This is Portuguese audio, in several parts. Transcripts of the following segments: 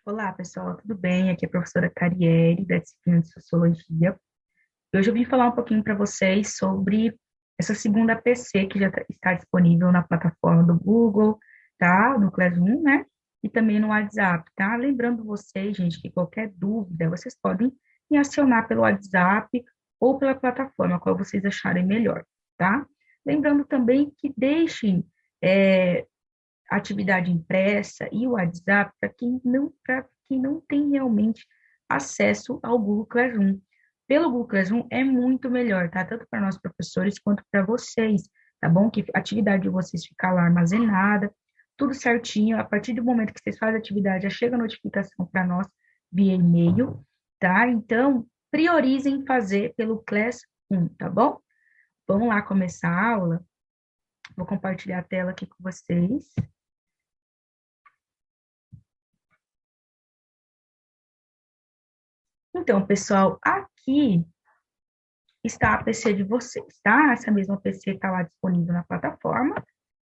Olá, pessoal, tudo bem? Aqui é a professora Cariere, da disciplina de Sociologia. Hoje eu vim falar um pouquinho para vocês sobre essa segunda PC que já está disponível na plataforma do Google, tá? No Classroom, né? E também no WhatsApp, tá? Lembrando vocês, gente, que qualquer dúvida, vocês podem me acionar pelo WhatsApp ou pela plataforma, qual vocês acharem melhor, tá? Lembrando também que deixem atividade impressa e o WhatsApp para quem não tem realmente acesso ao Google Classroom. Pelo Google Classroom é muito melhor, tá? Tanto para nós professores quanto para vocês, tá bom? Que a atividade de vocês ficar lá armazenada, tudo certinho. A partir do momento que vocês fazem a atividade, já chega a notificação para nós via e-mail, tá? Então, priorizem fazer pelo Classroom, tá bom? Vamos lá começar a aula. Vou compartilhar a tela aqui com vocês. Então, pessoal, aqui está a PC de vocês, tá? Essa mesma PC está lá disponível na plataforma,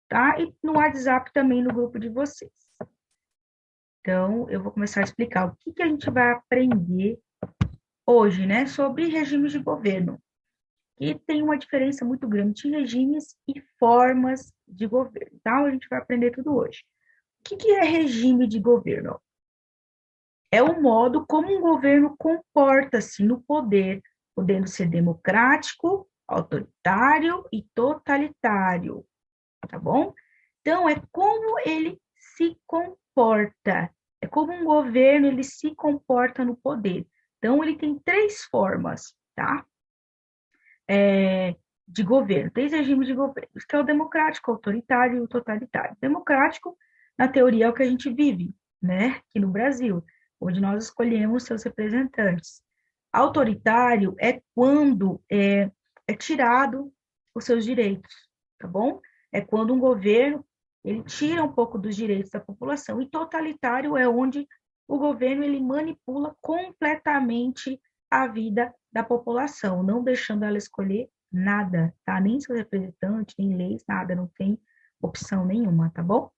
tá? E no WhatsApp também no grupo de vocês. Então, eu vou começar a explicar o que a gente vai aprender hoje, né? Sobre regimes de governo. E tem uma diferença muito grande de regimes e formas de governo, tá? A gente vai aprender tudo hoje. O que é regime de governo? É o modo como um governo comporta-se no poder, podendo ser democrático, autoritário e totalitário, tá bom? Então, é como ele se comporta, é como um governo ele se comporta no poder. Então, ele tem três formas, tá? De governo, três regimes de governo, que é o democrático, o autoritário e o totalitário. Democrático, na teoria, é o que a gente vive, né, aqui no Brasil, onde nós escolhemos seus representantes. Autoritário é quando é tirado os seus direitos, tá bom? É quando um governo, ele tira um pouco dos direitos da população. E totalitário é onde o governo, ele manipula completamente a vida da população, não deixando ela escolher nada, tá? Nem seu representante, nem leis, nada, não tem opção nenhuma, tá bom?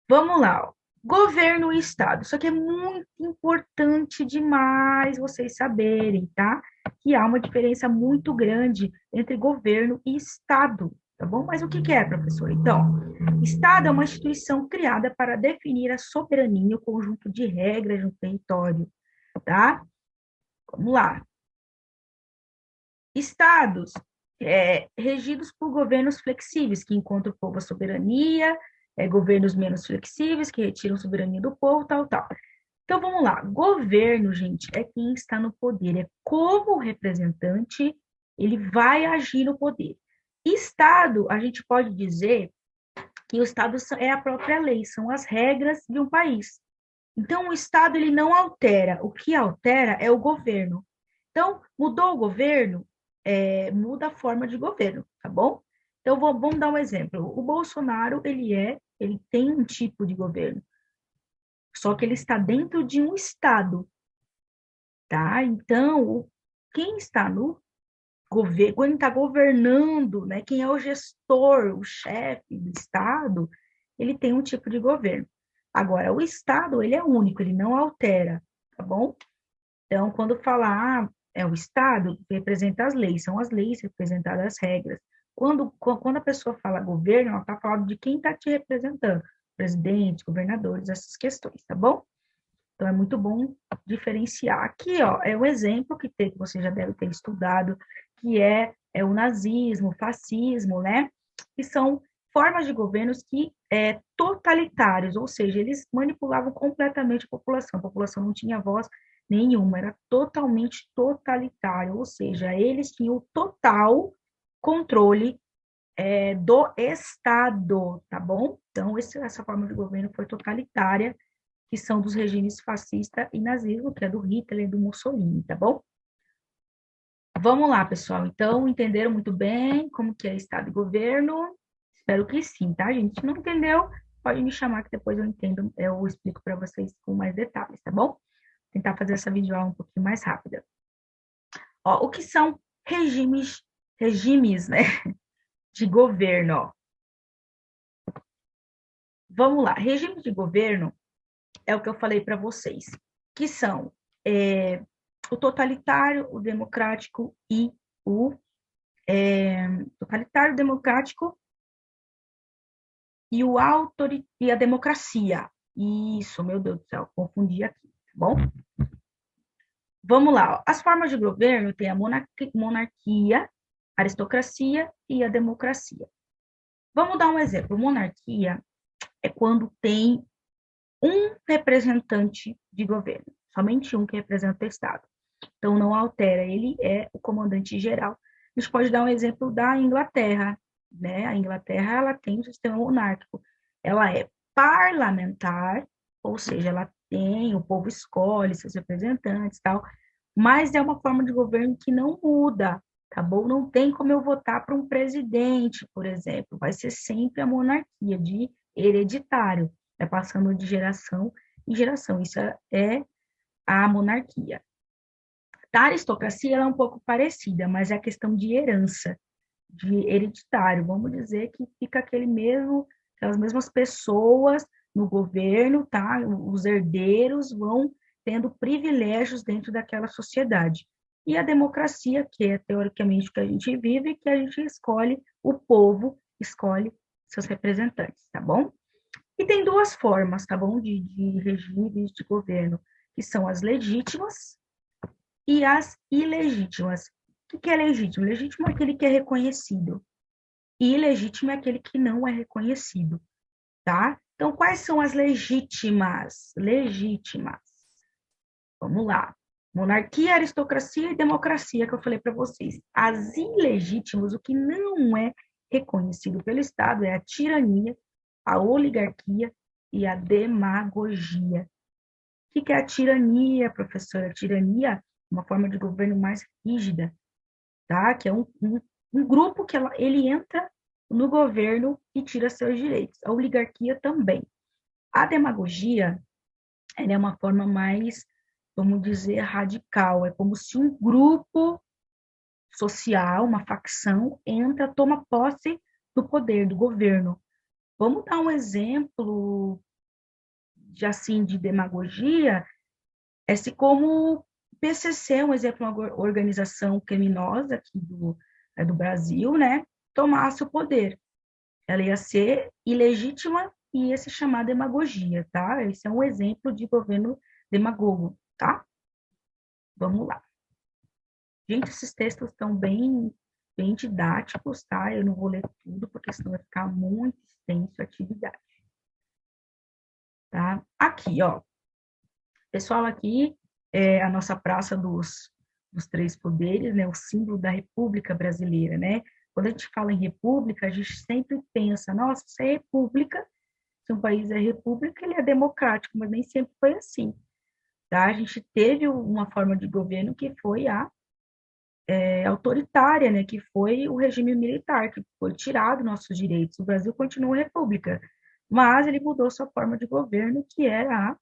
Vamos lá, ó. Governo e Estado. Isso aqui é muito importante demais vocês saberem, tá? Que há uma diferença muito grande entre governo e Estado, tá bom? Mas o que é, professor? Então, Estado é uma instituição criada para definir a soberania, o conjunto de regras no território, tá? Vamos lá. Estados regidos por governos flexíveis, que encontram o povo a soberania, governos menos flexíveis, que retiram a soberania do povo, tal, tal. Então, vamos lá. Governo, gente, é quem está no poder, é como representante, ele vai agir no poder. Estado, a gente pode dizer que o Estado é a própria lei, são as regras de um país. Então, o Estado, ele não altera, o que altera é o governo. Então, mudou o governo, muda a forma de governo, tá bom? Então, vamos dar um exemplo. O Bolsonaro, ele tem um tipo de governo, só que ele está dentro de um estado, tá? Então, quem está no governo, quando está governando, né? Quem é o gestor, o chefe do estado, ele tem um tipo de governo. Agora, o estado, ele é único, ele não altera, tá bom? Então, quando falar, é o Estado que representa as leis, são as leis representadas as regras. Quando a pessoa fala governo, ela está falando de quem está te representando, presidentes, governadores, essas questões, tá bom? Então, é muito bom diferenciar. Aqui, ó, é um exemplo que você já deve ter estudado, que é o nazismo, o fascismo, né? Que são formas de governos que totalitários, ou seja, eles manipulavam completamente a população não tinha voz nenhuma, era totalmente totalitário, ou seja, eles tinham o total controle do Estado, tá bom? Então, essa forma de governo foi totalitária, que são dos regimes fascista e nazismo, que é do Hitler e do Mussolini, tá bom? Vamos lá, pessoal. Então, entenderam muito bem como que é Estado e governo? Espero que sim, tá, gente? Se não entendeu, pode me chamar que depois eu entendo, eu explico para vocês com mais detalhes, tá bom? Vou tentar fazer essa videoaula um pouquinho mais rápida. Ó, o que são regimes, né, de governo, ó. Vamos lá. Regime de governo é o que eu falei para vocês, que são o totalitário, o democrático e o totalitário, democrático e e a democracia. Isso, meu Deus do céu, confundi aqui, tá bom? Vamos lá, ó. As formas de governo tem a monarquia, a aristocracia e a democracia. Vamos dar um exemplo. Monarquia é quando tem um representante de governo, somente um que representa o Estado. Então, não altera, ele é o comandante geral. A gente pode dar um exemplo da Inglaterra, né? A Inglaterra, ela tem um sistema monárquico. Ela é parlamentar, ou seja, ela tem, o povo escolhe seus representantes e tal, mas é uma forma de governo que não muda, tá bom? Não tem como eu votar para um presidente, por exemplo, vai ser sempre a monarquia de hereditário, é passando de geração em geração, isso é a monarquia. A aristocracia ela é um pouco parecida, mas é a questão de herança, de hereditário, vamos dizer que fica aquelas mesmas pessoas no governo, tá? Os herdeiros vão tendo privilégios dentro daquela sociedade. E a democracia, que é teoricamente o que a gente vive, que a gente escolhe, o povo escolhe seus representantes, tá bom? E tem duas formas, tá bom, de regimes de governo, que são as legítimas e as ilegítimas. O que é legítimo? Legítimo é aquele que é reconhecido. E ilegítimo é aquele que não é reconhecido, tá? Então, quais são as legítimas? Legítimas. Vamos lá. Monarquia, aristocracia e democracia, que eu falei para vocês. As ilegítimas, o que não é reconhecido pelo Estado, é a tirania, a oligarquia e a demagogia. O que é a tirania, professora? A tirania é uma forma de governo mais rígida, tá? Que é um grupo que ele entra no governo e tira seus direitos. A oligarquia também. A demagogia, ela é uma forma mais, vamos dizer, radical. É como se um grupo social, uma facção, entra, toma posse do poder, do governo. Vamos dar um exemplo de demagogia, se como o PCC, um exemplo, uma organização criminosa aqui do Brasil, né, tomasse o poder. Ela ia ser ilegítima e ia se chamar demagogia, tá? Esse é um exemplo de governo demagogo, tá? Vamos lá. Gente, esses textos estão bem didáticos, tá? Eu não vou ler tudo, porque senão vai ficar muito extenso a atividade, tá? Aqui, ó. Pessoal, aqui é a nossa Praça dos Três Poderes, né? O símbolo da República Brasileira, né? Quando a gente fala em república, a gente sempre pensa, nossa, isso é república. Se um país é república, ele é democrático, mas nem sempre foi assim, tá? A gente teve uma forma de governo que foi a autoritária, né? Que foi o regime militar, que foi tirado nossos direitos. O Brasil continua república, mas ele mudou sua forma de governo, que era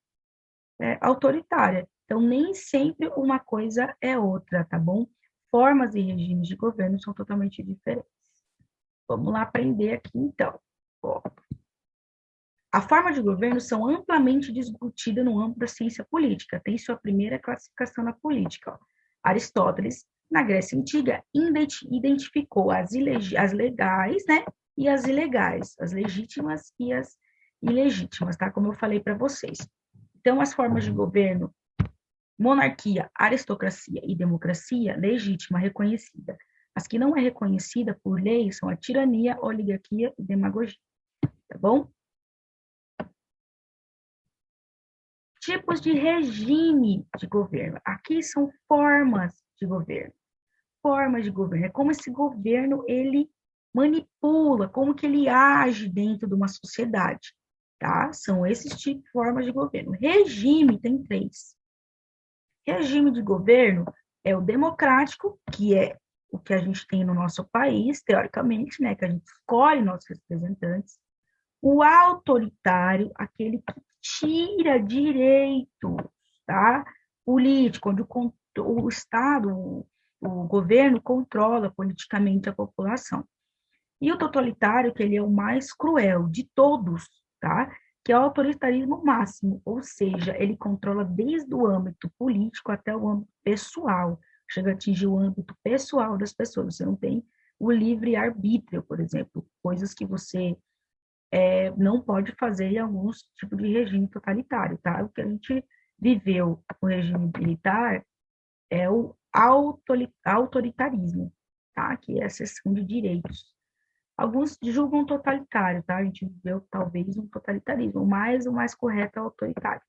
a autoritária. Então, nem sempre uma coisa é outra, tá bom? Formas e regimes de governo são totalmente diferentes. Vamos lá aprender aqui, então. Ó, a forma de governo são amplamente discutidas no âmbito da ciência política. Tem sua primeira classificação na política. Ó. Aristóteles, na Grécia Antiga, identificou as legais, né, e as ilegais, as legítimas e as ilegítimas, tá? Como eu falei para vocês. Então, as formas de governo, monarquia, aristocracia e democracia, legítima, reconhecida. As que não é reconhecida por lei são a tirania, oligarquia e demagogia, tá bom? Tipos de regime de governo. Aqui são formas de governo. Formas de governo. É como esse governo, ele manipula, como que ele age dentro de uma sociedade, tá? São esses tipos de formas de governo. Regime tem 3. Regime de governo é o democrático, que é o que a gente tem no nosso país, teoricamente, né, que a gente escolhe nossos representantes. O autoritário, aquele que tira direitos, tá? Político, onde o Estado, o governo controla politicamente a população. E o totalitário, que ele é o mais cruel de todos, tá? que é o autoritarismo máximo, ou seja, ele controla desde o âmbito político até o âmbito pessoal, chega a atingir o âmbito pessoal das pessoas, você não tem o livre-arbítrio, por exemplo, coisas que você não pode fazer em alguns tipos de regime totalitário, tá? O que a gente viveu com o regime militar é o autoritarismo, tá? Que é a cessão de direitos. Alguns julgam totalitário, tá? A gente viveu talvez um totalitarismo, mas o mais correto é o autoritário.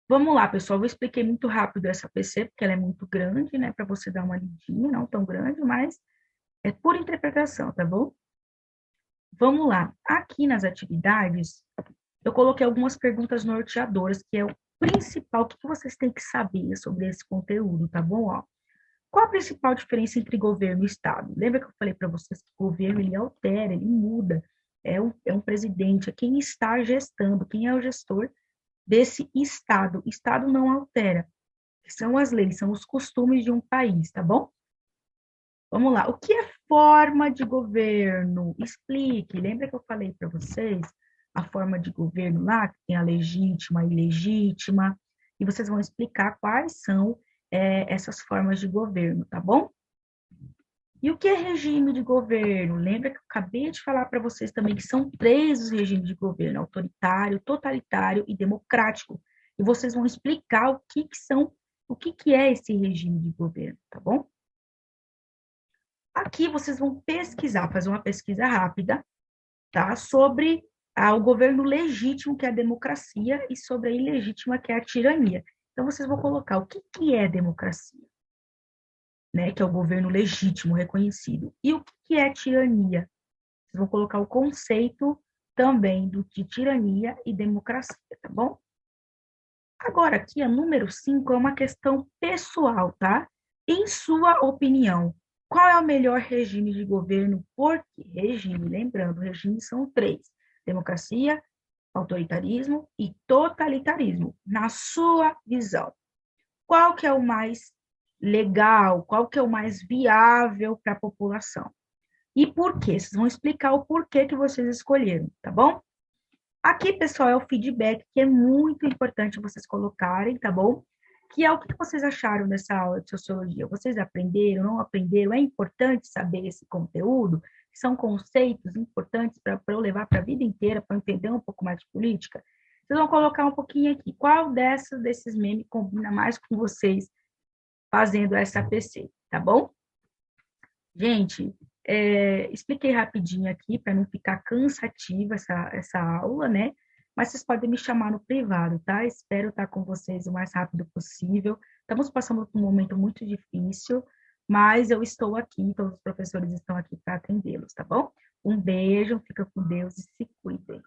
Vamos lá, pessoal. Eu expliquei muito rápido essa PC, porque ela é muito grande, né? Para você dar uma lidinha, não tão grande, mas é por interpretação, tá bom? Vamos lá. Aqui nas atividades, eu coloquei algumas perguntas norteadoras, que é o principal, o que vocês têm que saber sobre esse conteúdo, tá bom? Ó, qual a principal diferença entre governo e Estado? Lembra que eu falei para vocês que o governo, ele altera, ele muda, é um presidente, é quem está gestando, quem é o gestor desse Estado. Estado não altera, são as leis, são os costumes de um país, tá bom? Vamos lá, o que é forma de governo? Explique, lembra que eu falei para vocês a forma de governo lá, que tem a legítima, a ilegítima, e vocês vão explicar quais são essas formas de governo, tá bom? E o que é regime de governo? Lembra que eu acabei de falar para vocês também que são três os regimes de governo: autoritário, totalitário e democrático. E vocês vão explicar o que é esse regime de governo, tá bom? Aqui vocês vão pesquisar, fazer uma pesquisa rápida, tá? Sobre o governo legítimo, que é a democracia, e sobre a ilegítima, que é a tirania. Então, vocês vão colocar o que é democracia, né? Que é o governo legítimo, reconhecido. E o que é tirania? Vocês vão colocar o conceito também de tirania e democracia, tá bom? Agora, aqui, a número 5 é uma questão pessoal, tá? Em sua opinião, qual é o melhor regime de governo? Por que regime? Lembrando, regimes são três: democracia, autoritarismo e totalitarismo. Na sua visão, qual que é o mais legal? Qual que é o mais viável para a população? E por quê? Vocês vão explicar o porquê que vocês escolheram, tá bom? Aqui, pessoal, é o feedback, que é muito importante vocês colocarem, tá bom? Que é o que vocês acharam dessa aula de sociologia. Vocês aprenderam, não aprenderam? É importante saber esse conteúdo? São conceitos importantes para eu levar para a vida inteira, para entender um pouco mais de política? Vocês vão colocar um pouquinho aqui. Qual desses memes combina mais com vocês fazendo essa PC, tá bom? Gente, expliquei rapidinho aqui para não ficar cansativa essa aula, né? Mas vocês podem me chamar no privado, tá? Espero estar com vocês o mais rápido possível. Estamos passando por um momento muito difícil, mas eu estou aqui, todos os professores estão aqui para atendê-los, tá bom? Um beijo, fica com Deus e se cuidem.